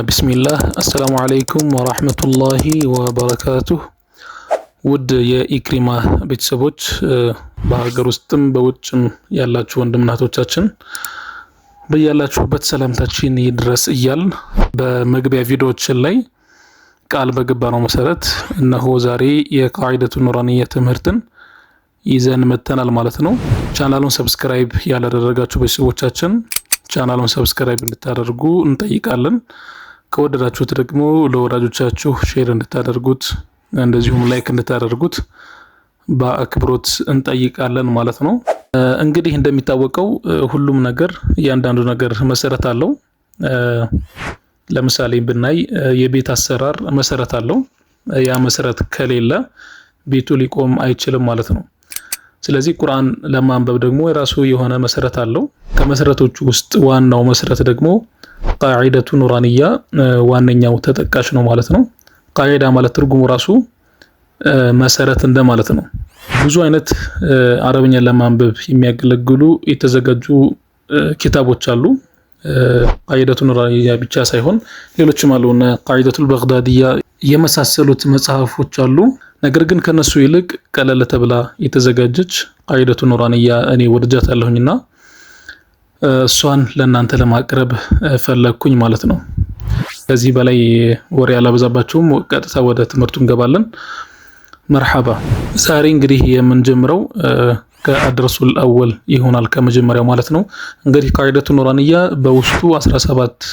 ቢስሚላህ አሰላሙ አለይኩም ወራህመቱላሂ ወበረካቱሁ። ውድ የኢክሪማ ቤተሰቦች በሀገር ውስጥም በውጭም ያላችሁ ወንድምናቶቻችን በያላችሁበት ሰላምታችን ይድረስ እያልን በመግቢያ ቪዲዮዎችን ላይ ቃል በገባነው መሰረት እነሆ ዛሬ የቃዒደቱ ኑራንያ ትምህርትን ይዘን መተናል ማለት ነው። ቻናሉን ሰብስክራይብ ያላደረጋችሁ ቤተሰቦቻችን ቻናሉን ሰብስክራይብ እንድታደርጉ እንጠይቃለን። ከወደዳችሁት ደግሞ ለወዳጆቻችሁ ሼር እንድታደርጉት እንደዚሁም ላይክ እንድታደርጉት በአክብሮት እንጠይቃለን ማለት ነው። እንግዲህ እንደሚታወቀው ሁሉም ነገር እያንዳንዱ ነገር መሰረት አለው። ለምሳሌ ብናይ የቤት አሰራር መሰረት አለው። ያ መሰረት ከሌለ ቤቱ ሊቆም አይችልም ማለት ነው። ስለዚህ ቁርአን ለማንበብ ደግሞ የራሱ የሆነ መሰረት አለው። ከመሰረቶቹ ውስጥ ዋናው መሰረት ደግሞ ቃዒደቱ ኑራንያ ዋነኛው ተጠቃሽ ነው ማለት ነው። ቃዒዳ ማለት ትርጉሙ ራሱ መሰረት እንደማለት ነው። ብዙ አይነት አረብኛ ለማንበብ የሚያገለግሉ የተዘጋጁ ኪታቦች አሉ። ቃዒደቱ ኑራንያ ብቻ ሳይሆን ሌሎችም አሉ። ቃዒደቱል በግዳዲያ የመሳሰሉት መጽሐፎች አሉ። ነገር ግን ከነሱ ይልቅ ቀለል ተብላ የተዘጋጀች ቃዒደቱ ኑራንያ እኔ ወድጃታለሁኝና እሷን ለእናንተ ለማቅረብ ፈለኩኝ ማለት ነው። ከዚህ በላይ ወሬ አላበዛባችሁም፣ ቀጥታ ወደ ትምህርቱ እንገባለን። መርሐባ። ዛሬ እንግዲህ የምንጀምረው ከአድረሱል አወል ይሆናል፣ ከመጀመሪያው ማለት ነው። እንግዲህ ቃዒደቱ ኑራንያ በውስጡ 17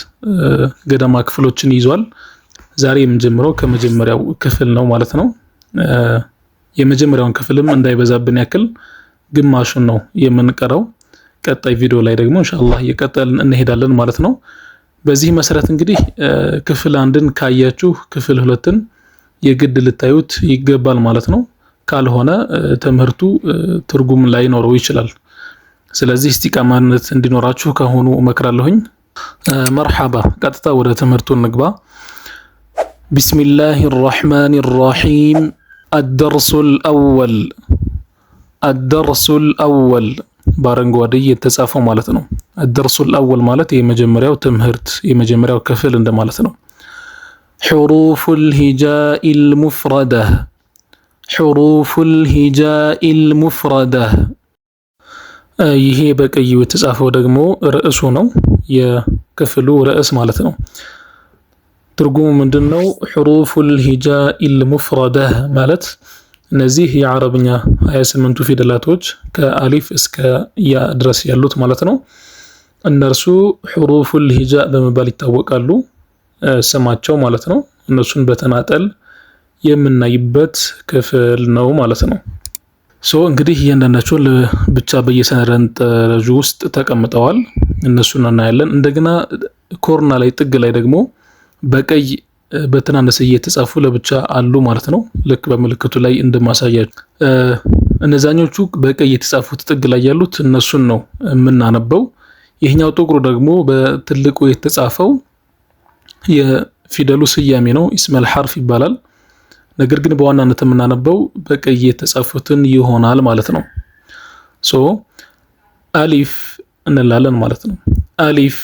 ገደማ ክፍሎችን ይዟል። ዛሬ የምንጀምረው ከመጀመሪያው ክፍል ነው ማለት ነው። የመጀመሪያውን ክፍልም እንዳይበዛብን ያክል ግማሹን ነው የምንቀረው። ቀጣይ ቪዲዮ ላይ ደግሞ ኢንሻአላህ እየቀጠልን እንሄዳለን ማለት ነው። በዚህ መሰረት እንግዲህ ክፍል አንድን ካያችሁ ክፍል ሁለትን የግድ ልታዩት ይገባል ማለት ነው። ካልሆነ ትምህርቱ ትርጉም ላይኖረው ይችላል። ስለዚህ ኢስቲቃማነት እንዲኖራችሁ ከሆኑ እመክራለሁኝ። መርሐባ። ቀጥታ ወደ ትምህርቱ እንግባ። ቢስሚላሂ ራህማኒ ራሂም። አደርሱል አወል በአረንጓዴ የተጻፈው ማለት ነው። አደርሱል አወል ማለት የመጀመሪያው ትምህርት የመጀመሪያው ክፍል እንደማለት ነው። ሑሩፉል ሂጃኢል ሙፍረደህ ይሄ በቀዩ የተጻፈው ደግሞ ርዕሱ ነው፣ የክፍሉ ርዕስ ማለት ነው። ትርጉሙ ምንድነው? ሑሩፉል ሂጃኢል ሙፍረደህ ማለት እነዚህ የአረብኛ 28ቱ ፊደላቶች ከአሊፍ እስከ ያ ድረስ ያሉት ማለት ነው። እነርሱ ሑሩፉል ሂጃ በመባል ይታወቃሉ፣ ስማቸው ማለት ነው። እነሱን በተናጠል የምናይበት ክፍል ነው ማለት ነው። እንግዲህ እያንዳንዳቸው ብቻ በየሰንጠረዡ ውስጥ ተቀምጠዋል። እነሱን እናያለን። እንደገና ኮርና ላይ ጥግ ላይ ደግሞ በቀይ በትናንሽ እየተጻፉ ለብቻ አሉ ማለት ነው። ልክ በምልክቱ ላይ እንደማሳያችሁ እነዛኞቹ በቀይ የተጻፉት ጥግ ላይ ያሉት እነሱን ነው የምናነበው። ይህኛው ጥቁሩ ደግሞ በትልቁ የተጻፈው የፊደሉ ስያሜ ነው፣ ኢስመል ሐርፍ ይባላል። ነገር ግን በዋናነት የምናነበው በቀይ የተጻፉትን ይሆናል ማለት ነው። አሊፍ እንላለን ማለት ነው። አሊፍ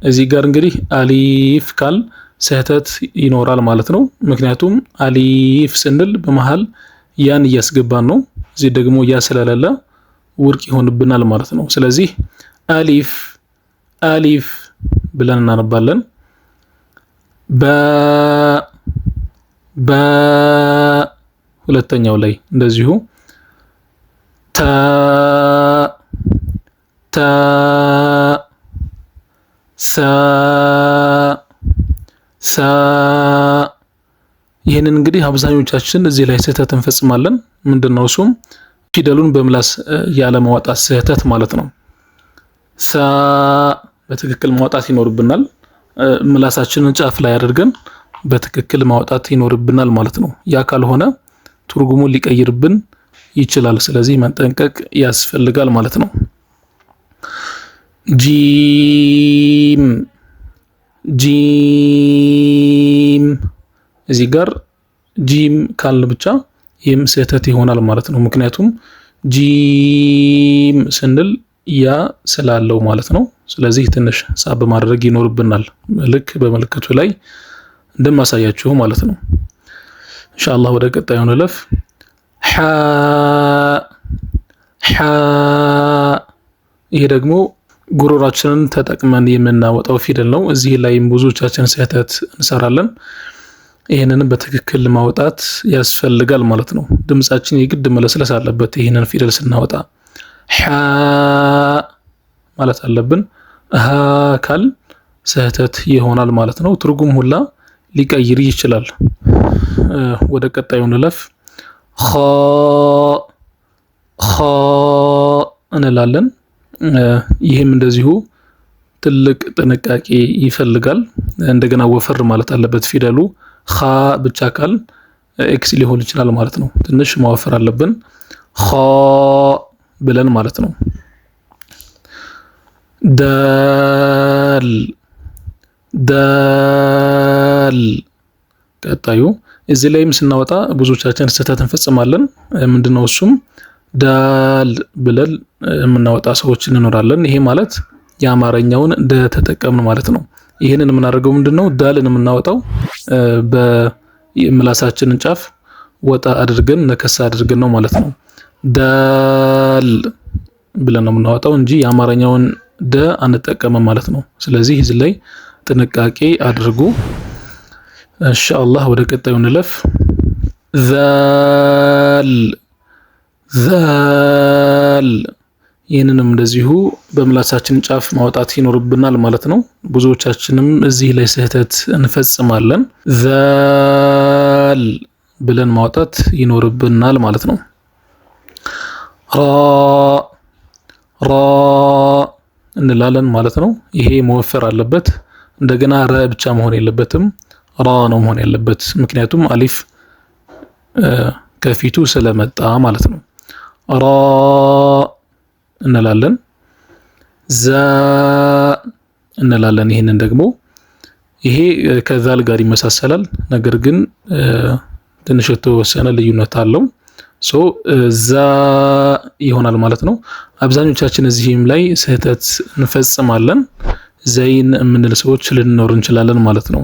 እዚህ ጋር እንግዲህ አሊፍ ካል ስህተት ይኖራል ማለት ነው። ምክንያቱም አሊፍ ስንል በመሃል ያን እያስገባን ነው። እዚህ ደግሞ ያ ስለሌለ ውድቅ ይሆንብናል ማለት ነው። ስለዚህ አሊፍ ብለን እናነባለን። ሁለተኛው ላይ እንደዚሁ ታ ሳ ይህንን እንግዲህ አብዛኞቻችን እዚህ ላይ ስህተት እንፈጽማለን። ምንድነው እሱም? ፊደሉን በምላስ ያለ ማውጣት ስህተት ማለት ነው። ሳ በትክክል ማውጣት ይኖርብናል። ምላሳችንን ጫፍ ላይ አድርገን በትክክል ማውጣት ይኖርብናል ማለት ነው። ያ ካልሆነ ትርጉሙን ሊቀይርብን ይችላል። ስለዚህ መጠንቀቅ ያስፈልጋል ማለት ነው። ጂም እዚህ ጋር ጂም ካልን ብቻ ይህም ስህተት ይሆናል ማለት ነው። ምክንያቱም ጂም ስንል ያ ስላለው ማለት ነው። ስለዚህ ትንሽ ሳብ ማድረግ ይኖርብናል ልክ በምልክቱ ላይ እንደማሳያችሁ ማለት ነው። ኢንሻአላህ ወደ ቀጣዩ እንለፍ። ሐ ይሄ ደግሞ ጉሮራችንን ተጠቅመን የምናወጣው ፊደል ነው። እዚህ ላይ ብዙዎቻችን ስህተት እንሰራለን። ይሄንንም በትክክል ማውጣት ያስፈልጋል ማለት ነው። ድምጻችን የግድ መለስለስ አለበት። ይሄንን ፊደል ስናወጣ ሐ ማለት አለብን። ሀ ካል ስህተት ይሆናል ማለት ነው። ትርጉም ሁላ ሊቀይር ይችላል። ወደ ቀጣዩ እንለፍ። ኸ እንላለን። ይህም እንደዚሁ ትልቅ ጥንቃቄ ይፈልጋል። እንደገና ወፈር ማለት አለበት ፊደሉ። ኸ ብቻ ካል ኤክስ ሊሆን ይችላል ማለት ነው። ትንሽ ማወፈር አለብን። ኸ ብለን ማለት ነው። ዳል ቀጣዩ እዚህ ላይም ስናወጣ ብዙዎቻችን ስህተት እንፈጽማለን። ምንድነው እሱም ዳል ብለን የምናወጣ ሰዎች እንኖራለን። ይሄ ማለት የአማርኛውን ደ ተጠቀምን ማለት ነው። ይሄንን የምናደርገው ምንድነው ዳልን የምናወጣው በምላሳችንን ጫፍ ወጣ አድርገን ነከሳ አድርገን ነው ማለት ነው። ዳል ብለን ነው የምናወጣው እንጂ የአማርኛውን ደ አንጠቀምም ማለት ነው። ስለዚህ እዚህ ላይ ጥንቃቄ አድርጉ። ኢንሻአላህ ወደ ቀጣዩ እንለፍ። ዛል ይህንንም እንደዚሁ በምላሳችን ጫፍ ማውጣት ይኖርብናል ማለት ነው። ብዙዎቻችንም እዚህ ላይ ስህተት እንፈጽማለን። ዛል ብለን ማውጣት ይኖርብናል ማለት ነው። ራ እንላለን ማለት ነው። ይሄ መወፈር አለበት። እንደገና ረ ብቻ መሆን የለበትም፣ ራ ነው መሆን ያለበት። ምክንያቱም አሊፍ ከፊቱ ስለመጣ ማለት ነው። ራ እንላለን። ዛ እንላለን። ይሄንን ደግሞ ይሄ ከዛል ጋር ይመሳሰላል፣ ነገር ግን ትንሽ የተወሰነ ልዩነት አለው። ዛ ይሆናል ማለት ነው። አብዛኞቻችን እዚህም ላይ ስህተት እንፈጽማለን። ዘይን የምንል ሰዎች ልንኖር እንችላለን ማለት ነው።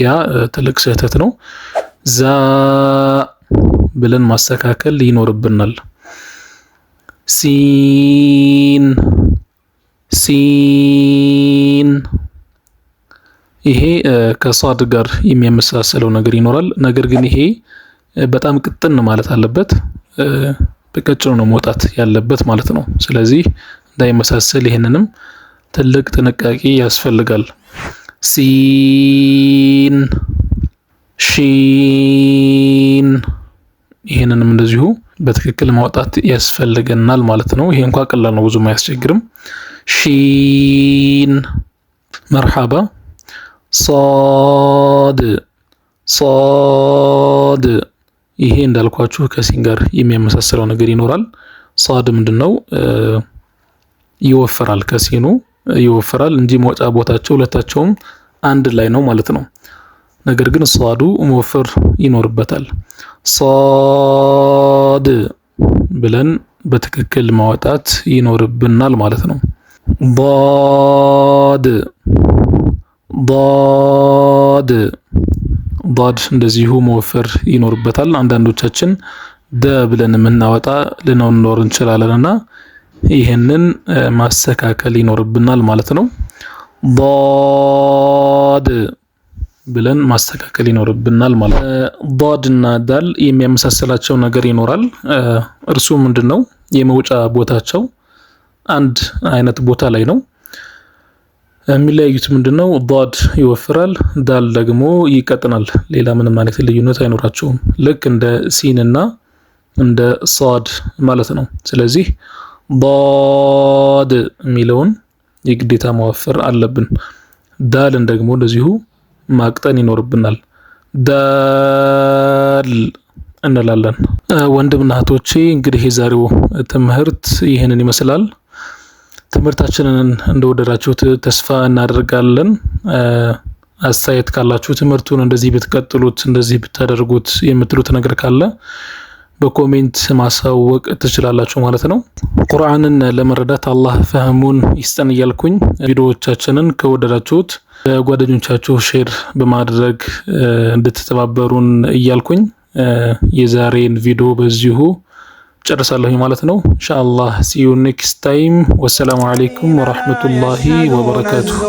ያ ትልቅ ስህተት ነው። ዛ ብለን ማስተካከል ይኖርብናል። ሲን ይሄ ከሷድ ጋር የሚያመሳሰለው ነገር ይኖራል። ነገር ግን ይሄ በጣም ቅጥን ማለት አለበት። በቀጭኑ ነው መውጣት ያለበት ማለት ነው። ስለዚህ እንዳይመሳሰል ይሄንንም ትልቅ ጥንቃቄ ያስፈልጋል። ሲን ሺን ይሄንንም እንደዚሁ በትክክል ማውጣት ያስፈልገናል ማለት ነው። ይሄ እንኳን ቀላል ነው፣ ብዙም አያስቸግርም። ሺን መርሐባ። ሷድ ይሄ እንዳልኳችሁ ከሲን ጋር የሚያመሳስለው ነገር ይኖራል። ሷድ ምንድነው? ይወፈራል፣ ከሲኑ ይወፈራል እንጂ መውጫ ቦታቸው ሁለታቸውም አንድ ላይ ነው ማለት ነው። ነገር ግን ሷዱ መወፈር ይኖርበታል። ሷድ ብለን በትክክል ማውጣት ይኖርብናል ማለት ነው። ዳድ እንደዚሁ መወፈር ይኖርበታል። አንዳንዶቻችን ደ ብለን የምናወጣ ልንኖር እንችላለንና ይሄንን ማስተካከል ይኖርብናል ማለት ነው። ዳድ ብለን ማስተካከል ይኖርብናል ማለት ነው። ዳድ እና ዳል የሚያመሳሰላቸው ነገር ይኖራል። እርሱ ምንድነው? የመውጫ ቦታቸው አንድ አይነት ቦታ ላይ ነው። የሚለያዩት ምንድነው? ዳድ ይወፍራል፣ ዳል ደግሞ ይቀጥናል። ሌላ ምንም አይነት ልዩነት አይኖራቸውም። ልክ እንደ ሲን እና እንደ ሷድ ማለት ነው። ስለዚህ ዳድ የሚለውን የግዴታ ማወፈር አለብን። ዳልን ደግሞ እንደዚሁ ማቅጠን ይኖርብናል። ዳል እንላለን። ወንድምና እህቶቼ እንግዲህ የዛሬው ትምህርት ይህንን ይመስላል። ትምህርታችንን እንደወደዳችሁት ተስፋ እናደርጋለን። አስተያየት ካላችሁ ትምህርቱን እንደዚህ ብትቀጥሉት፣ እንደዚህ ብታደርጉት የምትሉት ነገር ካለ በኮሜንት ማሳወቅ ትችላላችሁ ማለት ነው። ቁርአንን ለመረዳት አላህ ፈህሙን ይስጠን እያልኩኝ ቪዲዮዎቻችንን ከወደዳችሁት ለጓደኞቻችሁ ሼር በማድረግ እንድትተባበሩን እያልኩኝ የዛሬን ቪዲዮ በዚሁ ጨርሳለሁ ማለት ነው። ኢንሻአላህ see you next time ወሰላሙ አለይኩም ወራህመቱላሂ ወበረካቱሁ።